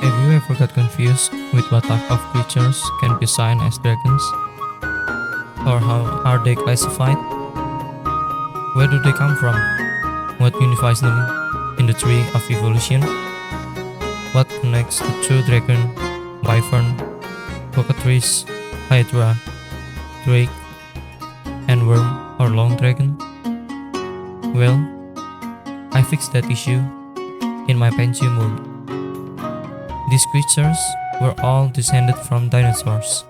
Have you ever got confused with what type of creatures can be assigned as dragons? Or how are they classified? Where do they come from? What unifies them in the tree of evolution? What connects the true dragon, wyvern, cockatrice, hydra, drake, and wyrm or long dragon? Well, I fixed that issue in my Pangeum world. These creatures were all descended from dinosaurs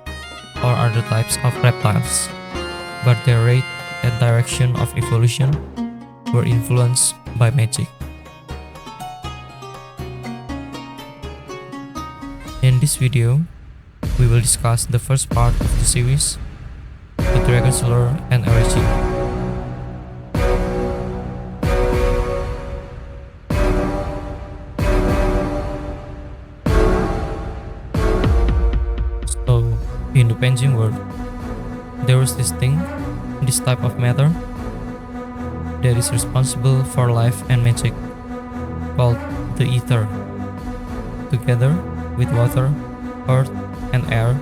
or other types of reptiles, but their rate and direction of evolution were influenced by magic. In this video, we will discuss the first part of the series, the dragon's lore and origin. So, in the Pangeum world, there was this type of matter that is responsible for life and magic, called the ether. Together with water, earth, and air,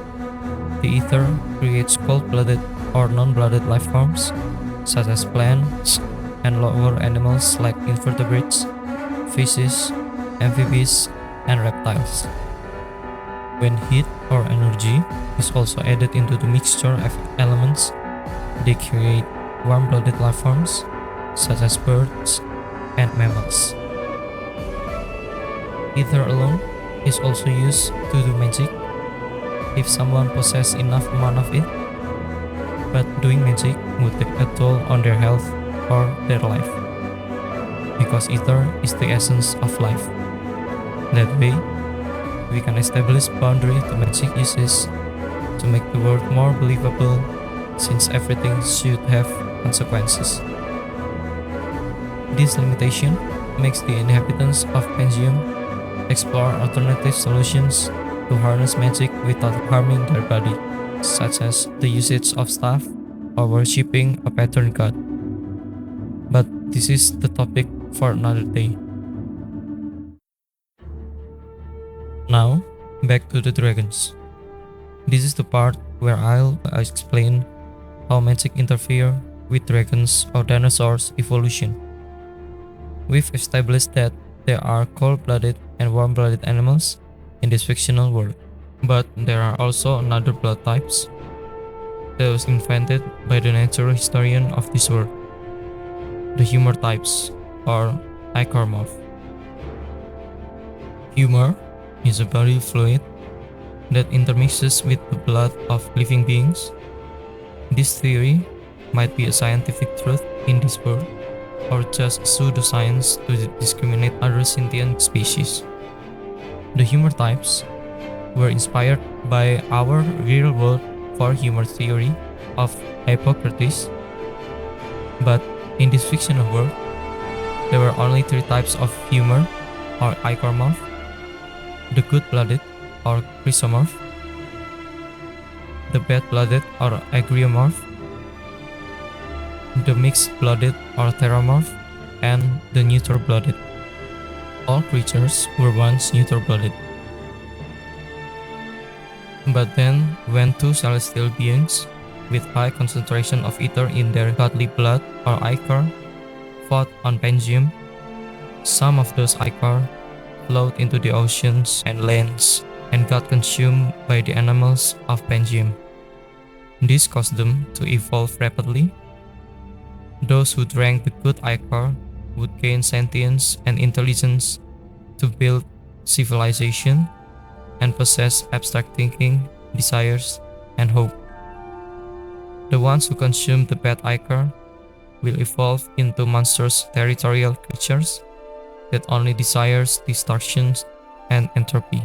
the ether creates cold-blooded or non-blooded life forms, such as plants and lower animals like invertebrates, fishes, amphibians, and reptiles. When heat or energy is also added into the mixture of elements, they create warm-blooded life forms, such as birds and mammals. Ether alone is also used to do magic if someone possesses enough amount of it, but doing magic would take a toll on their health or their life, because ether is the essence of life. That way, we can establish boundary to magic uses to make the world more believable, since everything should have consequences. This limitation makes the inhabitants of Pangeum explore alternative solutions to harness magic without harming their body, such as the usage of staff or worshipping a pattern god. But this is the topic for another day. Now, back to the dragons. This is the part where I'll explain how magic interferes with dragons or dinosaurs' evolution. We've established that there are cold-blooded and warm-blooded animals in this fictional world, but there are also another blood types that was invented by the natural historian of this world, the humor types or icomorph. Humor is a body fluid that intermixes with the blood of living beings. This theory might be a scientific truth in this world, or just pseudoscience to discriminate other sentient species. The humor types were inspired by our real-world for humor theory of Hippocrates, but in this fictional world, there were only three types of humor or icomorph: the good-blooded or chrysomorph, the bad-blooded or agriomorph, the mixed-blooded or teromorph, and the neutral-blooded. All creatures were once neutral-blooded. But then, when two celestial beings with high concentration of ether in their godly blood or ichor fought on Pangeum, some of those ichor flowed into the oceans and lands and got consumed by the animals of Pangeum. This caused them to evolve rapidly. Those who drank the good ichor would gain sentience and intelligence to build civilization and possess abstract thinking, desires, and hope. The ones who consume the bad ichor will evolve into monstrous territorial creatures that only desires distortions and entropy,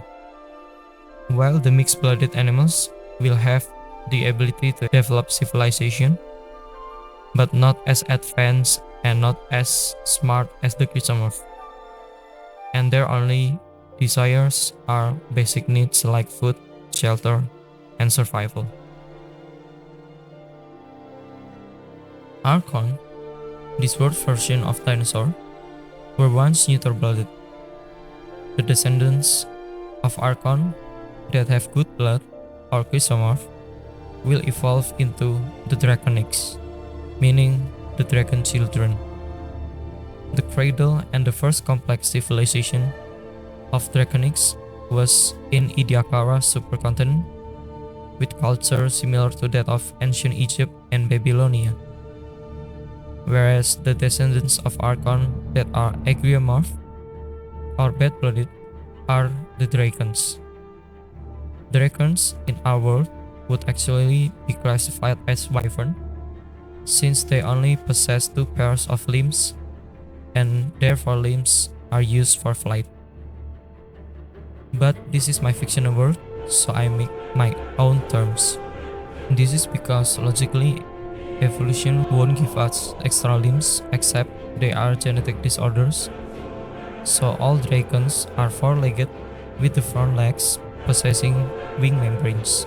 while the mixed-blooded animals will have the ability to develop civilization, but not as advanced and not as smart as the chrysomorph, and their only desires are basic needs like food, shelter, and survival. Archon, this world version of dinosaur, were once neutral-blooded. The descendants of Archon that have good blood or Chrysomorph will evolve into the Draconics, meaning the dragon children. The cradle and the first complex civilization of Draconics was in Ediacara supercontinent, with culture similar to that of ancient Egypt and Babylonia, whereas the descendants of Archon that are agriomorph or bad-blooded are the dragons. Dragons in our world would actually be classified as wyvern, since they only possess 2 pairs of limbs and therefore limbs are used for flight. But this is my fictional world, so I make my own terms. This is because logically, evolution won't give us extra limbs except they are genetic disorders. So all dragons are 4-legged with the front legs possessing wing membranes.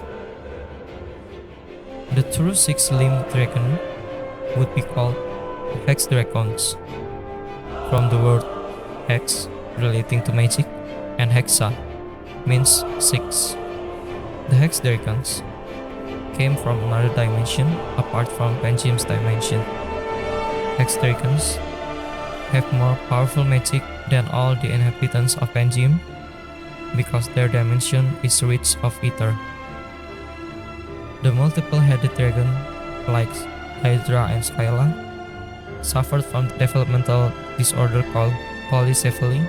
The true 6-limbed dragon would be called hex dragons, from the word hex relating to magic and hexa means 6. The hex dragons came from another dimension apart from Pangeum's dimension. Hex dragons have more powerful magic than all the inhabitants of Pangeum because their dimension is rich of ether. The multiple-headed dragon, like Hydra and Scylla, suffered from developmental disorder called polycephaly,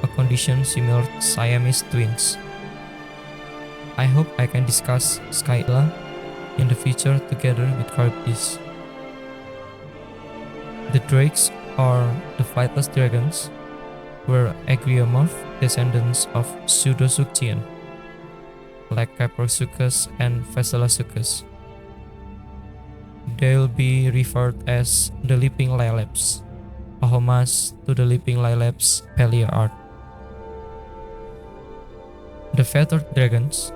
a condition similar to Siamese twins. I hope I can discuss Scylla in the future together with Charybdis. The drakes, or the flightless dragons, were agriomorph descendants of Pseudosuchian, like Caprosuchus and Basilisks. They'll be referred as the Leaping Lilaps, a homage to the Leaping Lilaps paleo art. The feathered dragons,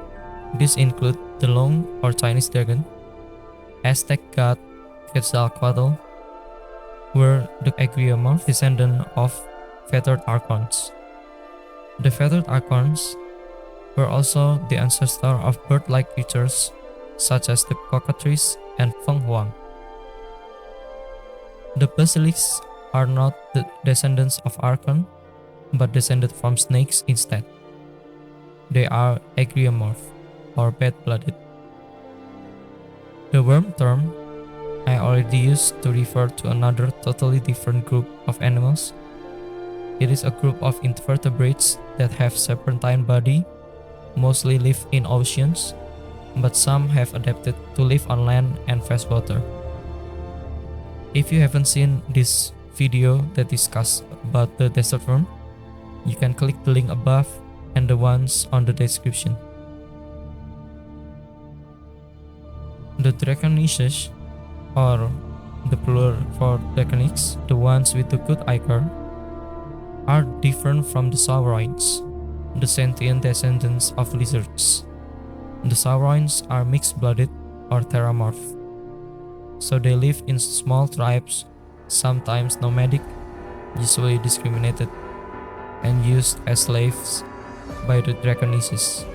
these include the Long or Chinese dragon, Aztec god Quetzalcoatl, were the agriomorph descendant of feathered archons. The feathered archons were also the ancestor of bird-like creatures such as the cockatrice and feng huang. The basilisks are not the descendants of archon, but descended from snakes instead. They are agriomorph, or bad-blooded. The worm term I already used to refer to another totally different group of animals. It is a group of invertebrates that have serpentine body, mostly live in oceans, but some have adapted to live on land and fresh water. If you haven't seen this video that discusses about the desert worm, you can click the link above and the ones on the description. The Draconices, or the plural for Draconics, the ones with the good ichor, are different from the Sauroids, the sentient descendants of lizards. The Sauroids are mixed-blooded or theramorph, so they live in small tribes, sometimes nomadic, usually discriminated, and used as slaves by the Draconices.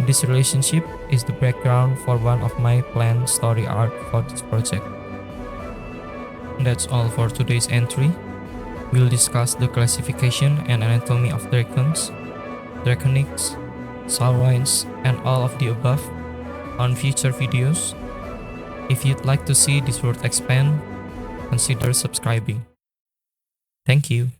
This relationship is the background for one of my planned story arc for this project. That's all for today's entry. We'll discuss the classification and anatomy of dragons, draconics, Sauroids, and all of the above on future videos. If you'd like to see this world expand, consider subscribing. Thank you.